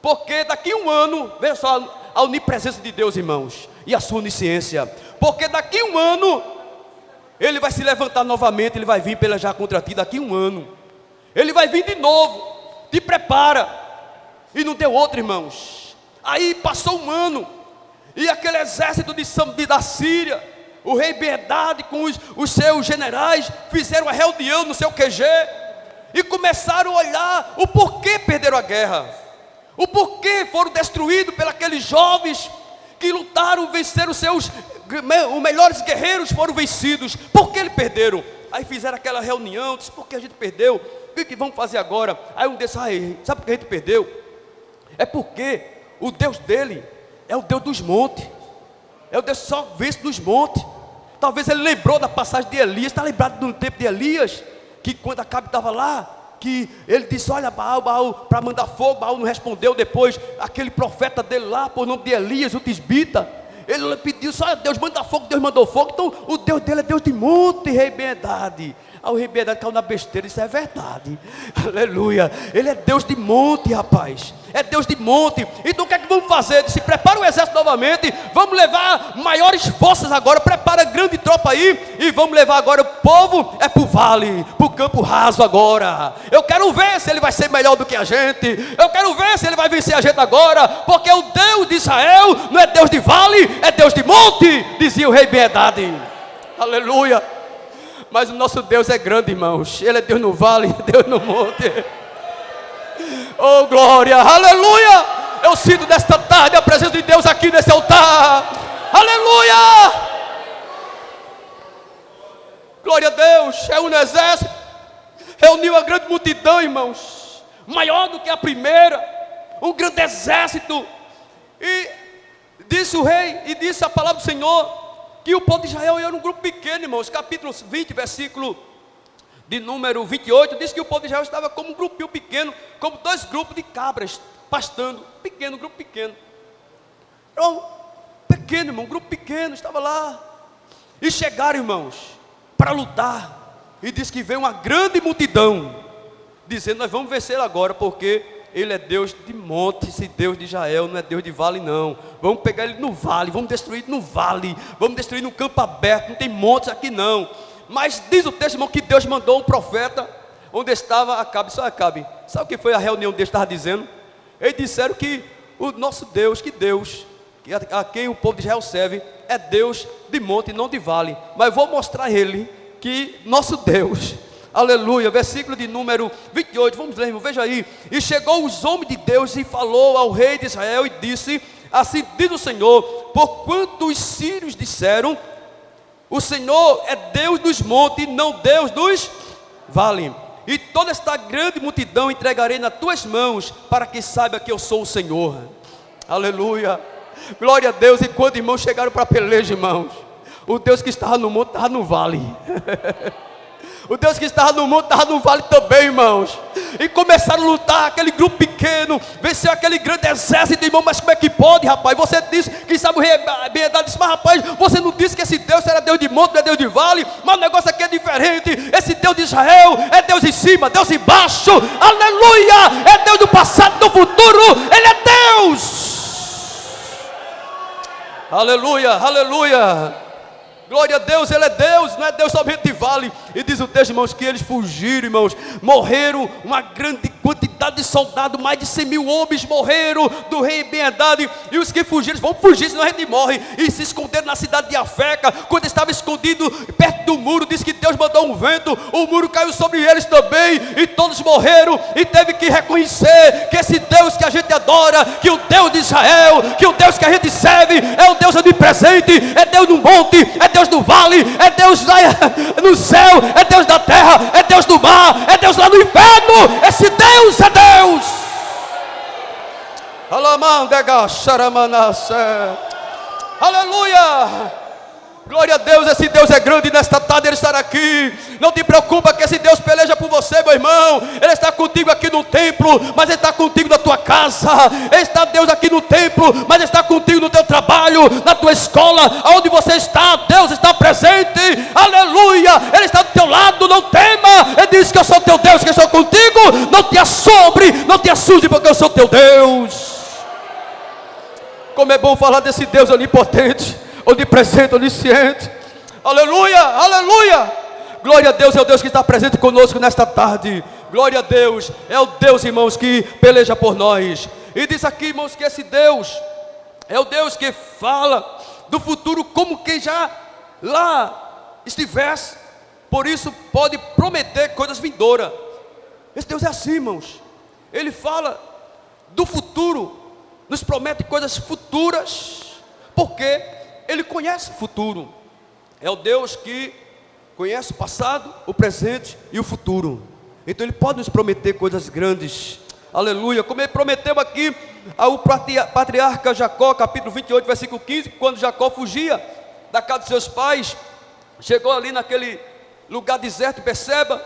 porque daqui a um ano, veja só a onipresença de Deus, irmãos, e a sua onisciência, porque daqui a um ano Ele vai se levantar novamente, ele vai vir pelejar contra ti daqui a 1 ano. Ele vai vir de novo, te prepara. E não deu outro, irmãos. Aí passou 1 ano, e aquele exército da Síria, o rei Ben-Hadad com os seus generais, fizeram uma reunião no seu QG, e começaram a olhar o porquê perderam a guerra, o porquê foram destruídos pelos aqueles jovens que lutaram, venceram os melhores guerreiros foram vencidos. Por que eles perderam? Aí fizeram aquela reunião, disse, por que a gente perdeu? O que vamos fazer agora? Aí um desses, sabe por que a gente perdeu? É porque o Deus dele é o Deus dos montes, é o Deus que só vence nos montes. Talvez ele lembrou da passagem de Elias. Está lembrado do tempo de Elias, que quando Acabe estava lá, que ele disse, olha Baal, para mandar fogo. Baal não respondeu. Depois aquele profeta dele lá, por nome de Elias, o tisbita, ele pediu, só Deus manda fogo. Deus mandou fogo. Então o Deus dele é Deus de monte, rei Ben-Hadad. Aí o rei Ben-Hadad caiu na besteira. Isso é verdade, aleluia. Ele é Deus de monte, rapaz, é Deus de monte. Então o que é que vamos fazer? Ele disse, prepara o exército novamente, vamos levar maiores forças agora, prepara grande tropa aí, e vamos levar agora o povo, é para o vale, para o campo raso agora. Eu quero ver se ele vai ser melhor do que a gente, eu quero ver se ele vai vencer a gente agora, porque o Deus de Israel não é Deus de vale, é Deus de monte, dizia o rei Ben-Hadad, aleluia. Mas o nosso Deus é grande, irmãos. Ele é Deus no vale, Deus no monte. Oh, glória, aleluia. Eu sinto nesta tarde a presença de Deus aqui nesse altar. Aleluia. Glória a Deus. É um exército. Reuniu a grande multidão, irmãos. Maior do que a primeira. Um grande exército. E disse o rei, e disse a palavra do Senhor, que o povo de Israel era um grupo pequeno, irmãos. Capítulo 20, versículo de número 28, diz que o povo de Israel estava como um grupinho pequeno, como 2 grupos de cabras pastando, pequeno, grupo pequeno. Era um pequeno, irmão, um grupo pequeno, estava lá. E chegaram, irmãos, para lutar. E diz que veio uma grande multidão, dizendo, nós vamos vencer agora, porque ele é Deus de monte, esse Deus de Israel não é Deus de vale não. Vamos pegar ele no vale, vamos destruir no vale, vamos destruir no campo aberto, não tem montes aqui não. Mas diz o texto, irmão, que Deus mandou um profeta, onde estava Acabe. Só Acabe, sabe o que foi a reunião deles estava dizendo? Eles disseram que o nosso Deus, a quem o povo de Israel serve, é Deus de monte e não de vale. Mas vou mostrar a ele que nosso Deus, aleluia, versículo de número 28, vamos ler, irmão, veja aí. E chegou os homens de Deus e falou ao rei de Israel e disse, assim diz o Senhor, porquanto os sírios disseram, o Senhor é Deus dos montes, não Deus dos vales. E toda esta grande multidão entregarei nas tuas mãos, para que saiba que eu sou o Senhor. Aleluia, glória a Deus. E quando irmãos chegaram para a peleja, irmãos, o Deus que estava no monte estava no vale. O Deus que estava no monte estava no vale também, irmãos. E começaram a lutar, aquele grupo pequeno venceu aquele grande exército, irmão. Mas como é que pode, rapaz? Você disse, quem sabe o rei Ben-Hadad disse, mas rapaz, você não disse que esse Deus era Deus de monte, não é Deus de vale? Mas o negócio aqui é diferente. Esse Deus de Israel é Deus em cima, Deus embaixo, aleluia. É Deus do passado, do futuro, Ele é Deus. Aleluia, aleluia. Glória a Deus, Ele é Deus, não é Deus somente de vale. E diz o texto, irmãos, que eles fugiram, irmãos. Morreram uma grande quantidade de soldados, mais de 100 mil homens morreram do rei Ben-Hadad. E os que fugiram, vamos fugir, senão a gente morre. E se esconderam na cidade de Afeca. Quando estava escondido perto do muro, diz que Deus mandou um vento, o muro caiu sobre eles também, e todos morreram. E teve que reconhecer que esse Deus que a gente adora, que o Deus de Israel, que o Deus que a gente serve, é o Deus onipresente, é Deus no monte, é Deus do vale, é Deus lá no céu, é Deus da terra, é Deus do mar, é Deus lá no inferno. Esse Deus é Deus. Aleluia. Glória a Deus, esse Deus é grande. Nesta tarde Ele estará aqui. Não te preocupa que esse Deus peleja por você, meu irmão. Ele está contigo aqui no templo, mas Ele está contigo na tua casa. Está Deus aqui no templo, mas Ele está contigo no teu trabalho, na tua escola, aonde você está, Deus está presente. Aleluia, Ele está do teu lado, não tema. Ele diz que eu sou teu Deus, que eu sou contigo. Não te assombre, não te assuste, porque eu sou teu Deus. Como é bom falar desse Deus onipotente, onipresente, onisciente. Aleluia, aleluia. Glória a Deus, é o Deus que está presente conosco nesta tarde. Glória a Deus, é o Deus, irmãos, que peleja por nós. E diz aqui, irmãos, que esse Deus é o Deus que fala do futuro como quem já lá estivesse. Por isso pode prometer coisas vindouras. Esse Deus é assim, irmãos. Ele fala do futuro, nos promete coisas futuras, porque Ele conhece o futuro. É o Deus que conhece o passado, o presente e o futuro. Então Ele pode nos prometer coisas grandes. Aleluia. Como Ele prometeu aqui ao patriarca Jacó, capítulo 28, versículo 15, quando Jacó fugia da casa de seus pais, chegou ali naquele lugar deserto, perceba,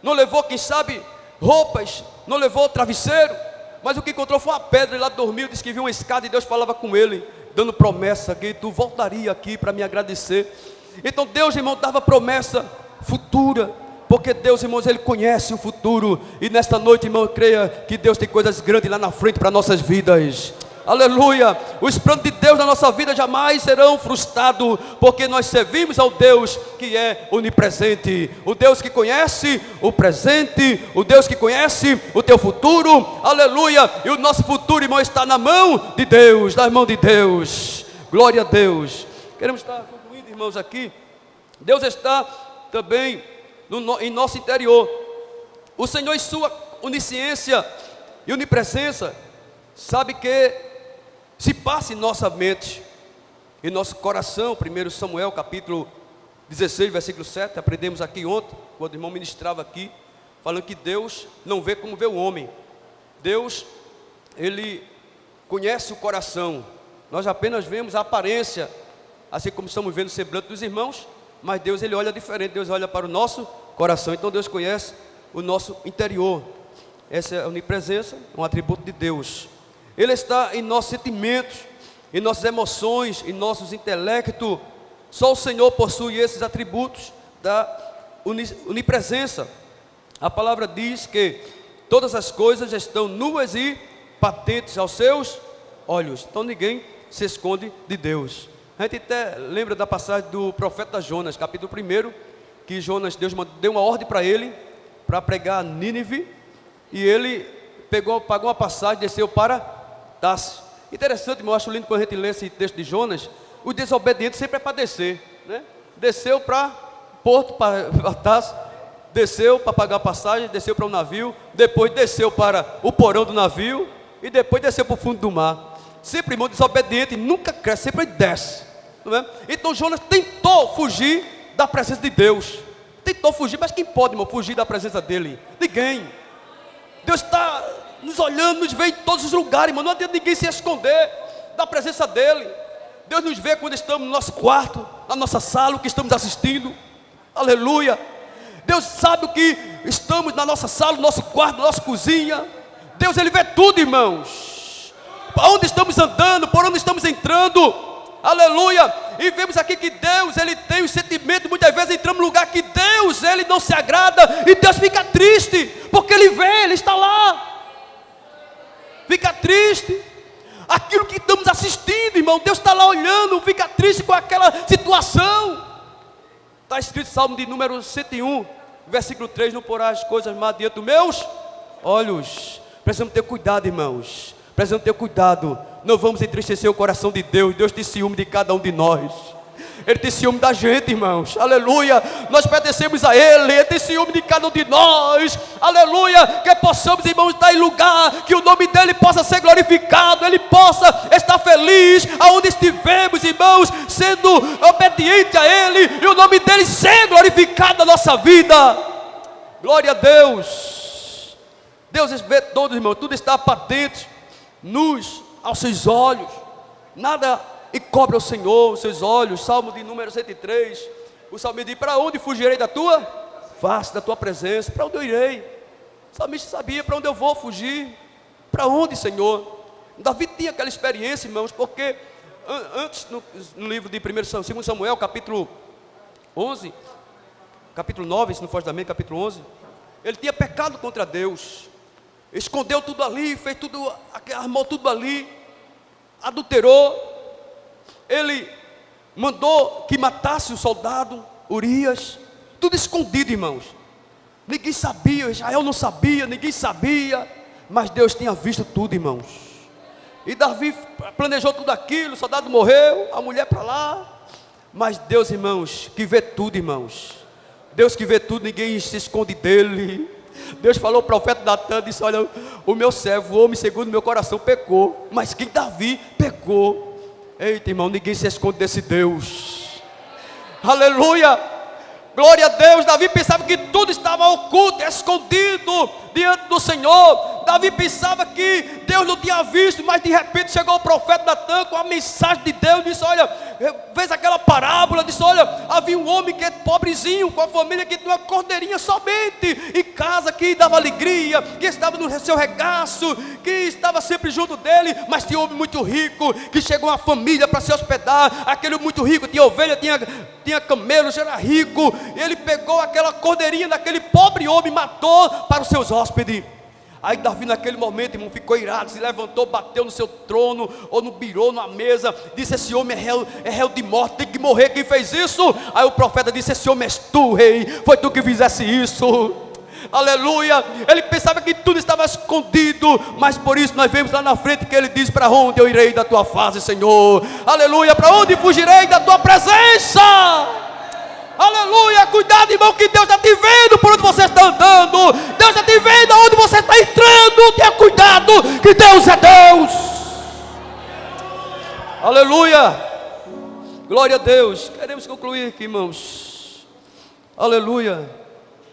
não levou, quem sabe, roupas, não levou travesseiro, mas o que encontrou foi uma pedra. E lá dormiu, disse que viu uma escada e Deus falava com ele, dando promessa que tu voltaria aqui para me agradecer. Então Deus, irmão, dava promessa futura, porque Deus, irmãos, Ele conhece o futuro. E nesta noite, irmão, creia que Deus tem coisas grandes lá na frente para nossas vidas. Aleluia. Os planos de Deus na nossa vida jamais serão frustrados, porque nós servimos ao Deus que é onipresente, o Deus que conhece o presente, o Deus que conhece o teu futuro. Aleluia. E o nosso futuro, irmão, está na mão de Deus, na mão de Deus. Glória a Deus. Queremos estar concluindo, irmãos, aqui. Deus está também em nosso interior. O Senhor, em sua onisciência e onipresença, sabe que se passa em nossa mente, em nosso coração. 1 Samuel capítulo 16, versículo 7, aprendemos aqui ontem, quando o irmão ministrava aqui, falando que Deus não vê como vê o homem. Deus, Ele conhece o coração. Nós apenas vemos a aparência, assim como estamos vendo o semblante dos irmãos, mas Deus, Ele olha diferente. Deus olha para o nosso coração. Então Deus conhece o nosso interior. Essa é a onipresença, um atributo de Deus. Ele está em nossos sentimentos, em nossas emoções, em nossos intelectos. Só o Senhor possui esses atributos da onipresença. A palavra diz que todas as coisas estão nuas e patentes aos seus olhos. Então ninguém se esconde de Deus. A gente até lembra da passagem do profeta Jonas, capítulo 1, que Jonas, Deus deu uma ordem para ele, para pregar a Nínive, e ele pagou uma passagem, desceu para Tarsis. Interessante, irmão, eu acho lindo quando a gente lê esse texto de Jonas. O desobediente sempre é para descer, né? Desceu para Porto, para Tarsis, desceu para pagar a passagem, desceu para um navio, depois desceu para o porão do navio, e depois desceu para o fundo do mar. Sempre, irmão, desobediente nunca cresce, sempre desce, não é? Então Jonas tentou fugir da presença de Deus. Tentou fugir, mas quem pode, irmão, fugir da presença dele? Ninguém. Deus está nos olhando, nos vê em todos os lugares, irmão. Não adianta ninguém se esconder da presença dele. Deus nos vê quando estamos no nosso quarto, na nossa sala, o que estamos assistindo. Aleluia. Deus sabe o que estamos na nossa sala, no nosso quarto, na nossa cozinha. Deus, Ele vê tudo, irmãos. Para onde estamos andando, por onde estamos entrando. Aleluia. E vemos aqui que Deus, Ele tem os sentimentos. Muitas vezes entramos num lugar que Deus, Ele não se agrada, e Deus fica triste, porque Ele vê, Ele está lá. Fica triste. Aquilo que estamos assistindo, irmão, Deus está lá olhando, fica triste com aquela situação. Está escrito Salmo de número 101, versículo 3, não porá as coisas mais diante dos meus olhos. Precisamos ter cuidado, irmãos. Precisamos ter cuidado. Não vamos entristecer o coração de Deus. Deus tem ciúme de cada um de nós. Ele tem ciúme da gente, irmãos. Aleluia. Nós pertencemos a Ele. Ele tem ciúme de cada um de nós. Aleluia. Que possamos, irmãos, estar em lugar que o nome dEle possa ser glorificado. Ele possa estar feliz aonde estivemos, irmãos, sendo obediente a Ele, e o nome dEle ser glorificado na nossa vida. Glória a Deus. Deus vê todos, irmãos. Tudo está patente, nus aos seus olhos. Nada encobre ao Senhor os seus olhos. Salmo de número 103. O salmista diz: para onde fugirei da tua face, da tua presença? Para onde eu irei? O salmista sabia para onde eu vou fugir. Para onde, Senhor? Davi tinha aquela experiência, irmãos, porque antes, no livro de 2 Samuel, capítulo 11, capítulo 9, se não foge da mente, capítulo 11, ele tinha pecado contra Deus. Escondeu tudo ali, fez tudo, armou tudo ali, adulterou. Ele mandou que matasse o soldado Urias, tudo escondido, irmãos. Ninguém sabia, Israel não sabia, ninguém sabia, mas Deus tinha visto tudo, irmãos. E Davi planejou tudo aquilo, o soldado morreu, a mulher para lá, mas Deus, irmãos, que vê tudo, irmãos. Deus que vê tudo, ninguém se esconde dele. Deus falou ao profeta Natan, disse: olha, o meu servo, o homem segundo o meu coração, pecou, mas quem? Davi pecou. Eita, irmão, ninguém se esconde desse Deus. Aleluia, glória a Deus. Davi pensava que tudo estava oculto, escondido diante do Senhor. Davi pensava que Deus não tinha visto, mas de repente chegou o profeta Natan com a mensagem de Deus, disse: olha, fez aquela parábola, disse: olha, havia um homem que é pobrezinho, com a família que tinha uma cordeirinha somente em casa, que dava alegria, que estava no seu regaço, que estava sempre junto dele. Mas tinha um homem muito rico, que chegou uma família para se hospedar. Aquele muito rico tinha ovelha, tinha camelos, era rico. Ele pegou aquela cordeirinha daquele pobre homem e matou para os seus hóspedes. Aí Davi naquele momento, irmão, ficou irado, se levantou, bateu no seu trono, ou no birô, na mesa, disse: esse homem é réu de morte, tem que morrer. Quem fez isso? Aí o profeta disse: esse homem és tu, rei, foi tu que fizesse isso. Aleluia. Ele pensava que tudo estava escondido, mas por isso nós vemos lá na frente que ele diz: para onde eu irei da tua face, Senhor? Aleluia. Para onde fugirei da tua presença? Aleluia, cuidado, irmão, que Deus está te vendo por onde você está andando. Deus está te vendo aonde você está entrando. Tenha cuidado, que Deus é Deus. Aleluia, glória a Deus. Queremos concluir aqui, irmãos. Aleluia.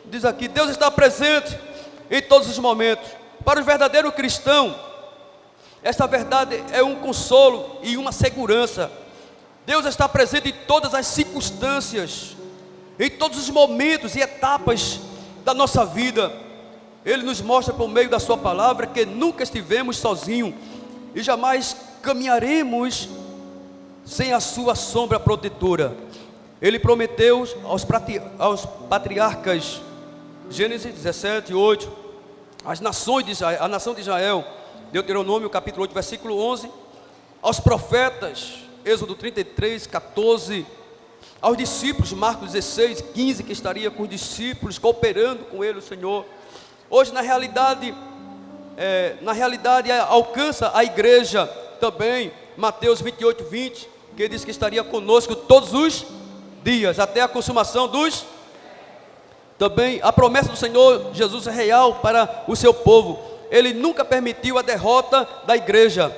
Diz aqui: Deus está presente em todos os momentos. Para o verdadeiro cristão, esta verdade é um consolo e uma segurança. Deus está presente em todas as circunstâncias, em todos os momentos e etapas da nossa vida. Ele nos mostra por meio da sua palavra que nunca estivemos sozinhos e jamais caminharemos sem a sua sombra protetora. Ele prometeu aos patriarcas, Gênesis 17, 8, a nação de Israel, Deuteronômio capítulo 8, versículo 11, aos profetas, Êxodo 33, 14, aos discípulos, Marcos 16, 15, que estaria com os discípulos, cooperando com ele, o Senhor. Hoje, na realidade, alcança a igreja também, Mateus 28, 20, que diz que estaria conosco todos os dias, até a consumação dos... Também a promessa do Senhor Jesus é real para o seu povo. Ele nunca permitiu a derrota da igreja,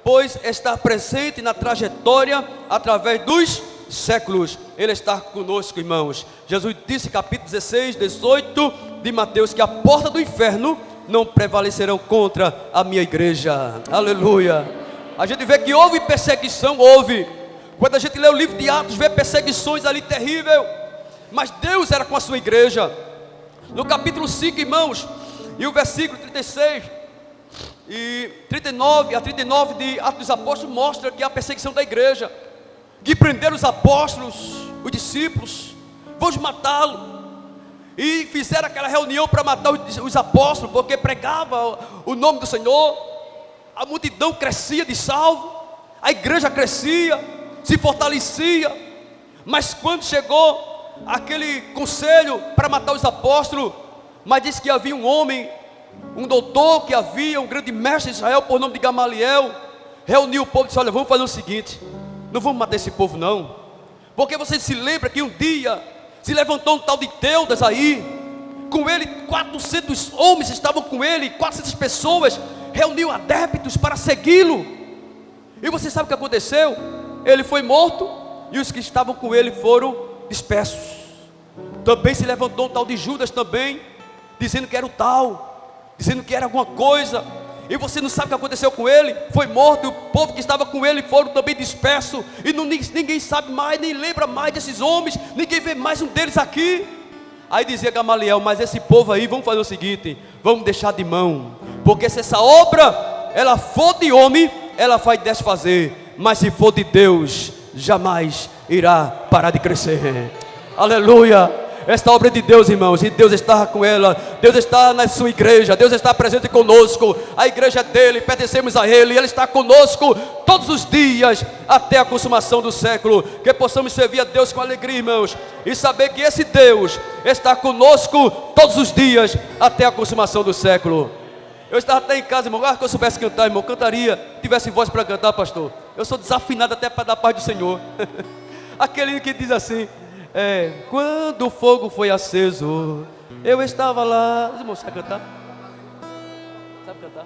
pois está presente na trajetória através dos séculos. Ele está conosco, irmãos. Jesus disse, capítulo 16, 18 de Mateus, que a porta do inferno não prevalecerão contra a minha igreja. Aleluia. A gente vê que houve perseguição, houve. Quando a gente lê o livro de Atos, vê perseguições ali terrível, mas Deus era com a sua igreja. No capítulo 5, irmãos, e o versículo 36 e 39 a 39 de Atos dos Apóstolos mostra que a perseguição da igreja, que prenderam os apóstolos, os discípulos, vamos matá-lo, e fizeram aquela reunião para matar os apóstolos, porque pregava o nome do Senhor. A multidão crescia de salvo, a igreja crescia, se fortalecia. Mas quando chegou aquele conselho para matar os apóstolos, mas disse que havia um homem, um doutor, que havia um grande mestre de Israel por nome de Gamaliel, reuniu o povo e disse: olha, vamos fazer o seguinte, não vamos matar esse povo não, porque você se lembra que um dia se levantou um tal de Teudas aí, com ele 400 homens estavam com ele, 400 pessoas, reuniu adeptos para segui-lo, e você sabe o que aconteceu? Ele foi morto, e os que estavam com ele foram dispersos. Também se levantou um tal de Judas também, dizendo que era o tal, dizendo que era alguma coisa, e você não sabe o que aconteceu com ele, foi morto, e o povo que estava com ele foram também dispersos, e ninguém sabe mais, nem lembra mais desses homens, ninguém vê mais um deles aqui. Aí dizia Gamaliel: mas esse povo aí, vamos fazer o seguinte, vamos deixar de mão, porque se essa obra, ela for de homem, ela vai desfazer, mas se for de Deus, jamais irá parar de crescer. Aleluia. esta obra de Deus, irmãos, e Deus está com ela, Deus está na sua igreja, Deus está presente conosco, a igreja é dele, pertencemos a ele, e ele está conosco todos os dias, até a consumação do século. Que possamos servir a Deus com alegria, irmãos, e saber que esse Deus está conosco todos os dias, até a consumação do século. Eu estava até em casa, irmão, que eu soubesse cantar, irmão, cantaria, tivesse voz para cantar, pastor. Eu sou desafinado até para dar paz do Senhor. Aquele que diz assim, quando o fogo foi aceso, eu estava lá. Os irmãos, sabe cantar? Sabe cantar?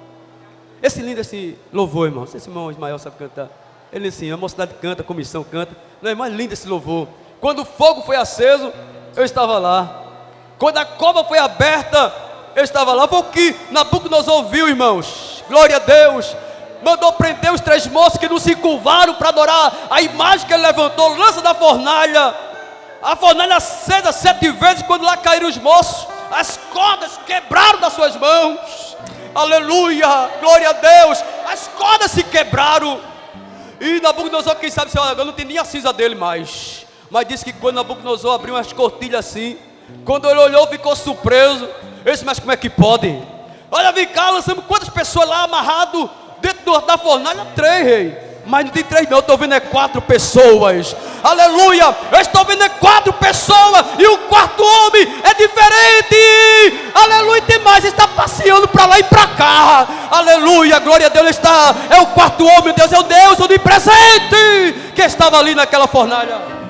Esse lindo, esse louvor, irmão. Esse irmão Ismael sabe cantar. Ele ensina, a mocidade canta, a comissão canta. Não é mais lindo esse louvor. Quando o fogo foi aceso, eu estava lá. Quando a cova foi aberta, eu estava lá. Foi o que Nabucodonosor ouviu, irmãos. Glória a Deus. Mandou prender os 3 moços que não se curvaram para adorar a imagem que ele levantou, lança da fornalha. A fornalha acesa 7 vezes. Quando lá caíram os moços, as cordas quebraram das suas mãos. Aleluia, glória a Deus. As cordas se quebraram. E Nabucodonosor, quem sabe, eu não tem nem a cinza dele mais. Mas disse que quando Nabucodonosor abriu umas cortilhas assim, quando ele olhou, ficou surpreso. Ele disse, mas como é que pode? Olha, vem cá, lançamos quantas pessoas lá amarrado dentro da fornalha? 3, rei. Mas não tem 3 não, eu estou vendo 4 pessoas. Aleluia, eu estou vendo 4 pessoas. E o 4º homem é diferente. Aleluia, tem mais, ele está passeando para lá e para cá. Aleluia, glória a Deus, é o 4º homem. Deus é o Deus onipresente que estava ali naquela fornalha.